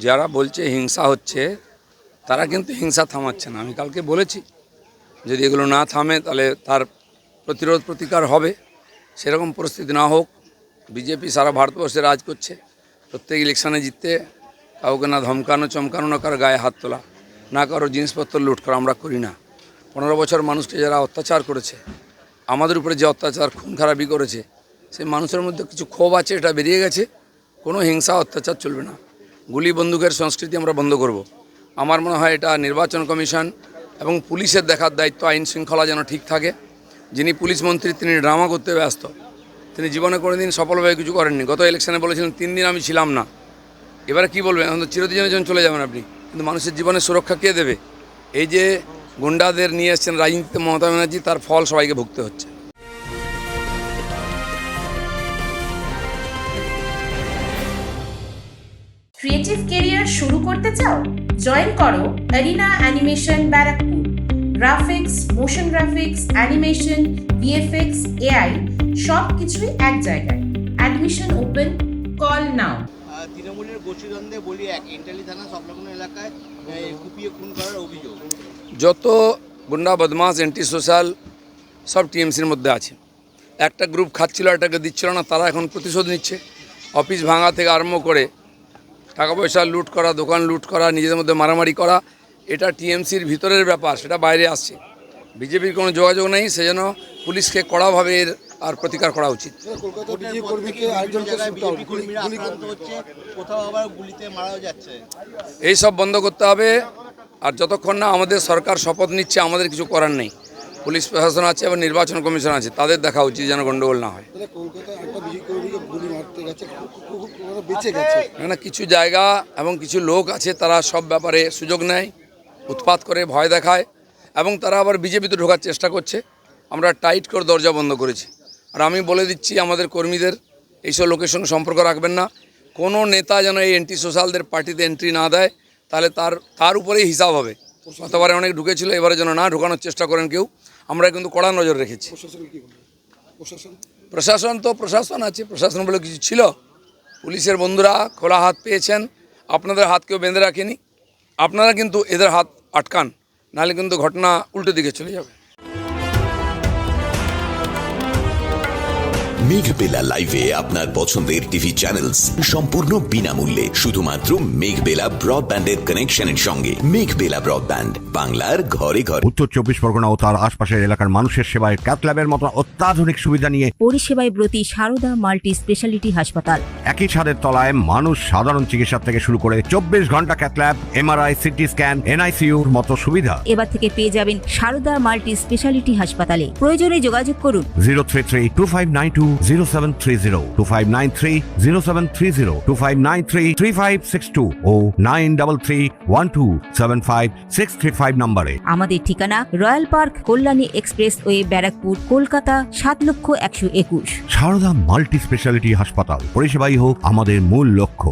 যারা বলছে হিংসা হচ্ছে তারা কিন্তু হিংসা থামাচ্ছে না। আমি কালকে বলেছি যদি এগুলো না থামে তাহলে তার প্রতিরোধ প্রতিকার হবে। সেরকম পরিস্থিতি না হোক। বিজেপি সারা ভারতবর্ষে রাজ করছে, প্রত্যেক ইলেকশানে জিততে কাউকে না ধমকানো চমকানো, না কারো গায়ে হাত তোলা, না কারো জিনিসপত্র লুট করা আমরা করি না। 15 বছর মানুষকে যারা অত্যাচার করেছে, আমাদের উপরে যে অত্যাচার খুন খারাপি করেছে, সেই মানুষের মধ্যে কিছু ক্ষোভ আছে, এটা বেরিয়ে গেছে। কোনো হিংসা অত্যাচার চলবে না। গুলি বন্দুকের সংস্কৃতি আমরা বন্ধ করব। আমার মনে হয় এটা নির্বাচন কমিশন এবং পুলিশের দেখার দায়িত্ব, আইন শৃঙ্খলা যেন ঠিক থাকে। যিনি পুলিশ মন্ত্রী তিনি ড্রামা করতে ব্যস্ত, তিনি জীবনে কোনোদিন সফলভাবে কিছু করেননি। গত ইলেকশনে বলেছিলেন 3 দিন আমি ছিলাম না। এবারে কি বলবেন? এখন তো চিরদিনের জন্য চলে যাবেন আপনি, কিন্তু মানুষের জীবনের সুরক্ষা কে দেবে? এই যে গুন্ডাদের নিয়ে এসছেন রাজনীতিতে মমতা ব্যানার্জি, তার ফল সবাইকে ভুগতে হচ্ছে। ক্রিয়েটিভ ক্যারিয়ার শুরু করতে চাও? জয়েন করো arena animation Barrackpore. Graphics, motion graphics, animation, VFX, AI সব কিছুই এক জায়গায়। Admission open, call now. তৃণমূলের গোষ্ঠীদ্বন্দ্বে বলি এক ইন্টালি থানা সংলগ্ন এলাকায় কুপিয়ে খুন করার অভিযোগ। যত গুন্ডা বদমাস অ্যান্টি সোশ্যাল সব টিএমসির মধ্যে আছে। একটা গ্রুপ খাচ্ছিল, এটাকে দিচ্ছিল না, তারা এখন প্রতিশোধ নিচ্ছে। অফিস ভাঙা থেকে আরম্ভ করে টাকা পয়সা লুট করা, দোকান লুট করা, নিজেদের মধ্যে মারামারি করা, এটা টিএমসির ভিতরের ব্যাপার, সেটা বাইরে আসছে। বিজেপির কোনো যোগাযোগ নেই, সেজন্য পুলিশকে কড়াভাবে এর আর প্রতিকার করা উচিত। এই সব বন্ধ করতে হবে। আর যতক্ষণ না আমাদের সরকার শপথ নিচ্ছে, আমাদের কিছু করার নেই। পুলিশ প্রশাসন আছে এবং নির্বাচন কমিশন আছে, তাদের দেখা উচিত যেন গণ্ডগোল না হয়। না, কিছু জায়গা এবং কিছু লোক আছে তারা সব ব্যাপারে সুযোগ নেয়, উৎপাত করে, ভয় দেখায় এবং তারা আবার বিজেপিতে ঢোকার চেষ্টা করছে। আমরা টাইট করে দরজা বন্ধ করেছি। আর আমি বলে দিচ্ছি আমাদের কর্মীদের, এইসব লোকের সঙ্গে সম্পর্ক রাখবেন না। কোনো নেতা যেন এই অ্যান্টি সোশ্যালদের পার্টিতে এন্ট্রি না দেয়, তাহলে তার উপরেই হিসাব হবে। গতবারে অনেক ঢুকেছিল, এবারে যেন না ঢোকানোর চেষ্টা করেন কেউ। আমরা কিন্তু কড়া নজর রেখেছি। প্রশাসন আছে, প্রশাসন বলে কিছু ছিল। পুলিশের বন্ধুরা খোলা হাত পেয়েছেন, আপনাদের হাত কেউ বেঁধে রাখেনি। আপনারা কিন্তু এদের হাত আটকান, নাহলে কিন্তু ঘটনা উল্টো দিকে চলে যাবে। মেঘবেলা লাইভে আপনার পছন্দের টিভি চ্যানেলস সম্পূর্ণ বিনামূল্যে, শুধুমাত্র মেঘবেলা ব্রডব্যান্ডের কানেকশনের সঙ্গে। মেঘবেলা ব্রডব্যান্ড, বাংলার ঘরে ঘরে। উত্তর 24 পরগনা ও তার আশপাশের এলাকার মানুষের সেবায় ক্যাথল্যাবের মতো অত্যাধুনিক সুবিধা নিয়ে পরিষেবায় ব্রতী সারদা মাল্টি স্পেশালিটি হাসপাতাল। একই ছাদের তলায় মানুষ সাধারণ চিকিৎসা থেকে শুরু করে 24 ঘন্টা ক্যাথল্যাব, এমআরআই, সিটি স্ক্যান, এনআইসিউর মতো সুবিধা এবার থেকে পেয়ে যাবেন সারদা মাল্টি স্পেশালিটি হাসপাতালে। প্রয়োজনে যোগাযোগ করুন 033-2592-0730, 2593-0730, 2593-3562 ও 9331275635 নম্বরে। আমাদের ঠিকানা Royal Park, Kalyani expressway, Barrackpore, Kolkata 7,121,000। Sarada multi speciality হাসপাতাল, পরিষেবাই হোক আমাদের মূল লক্ষ্য।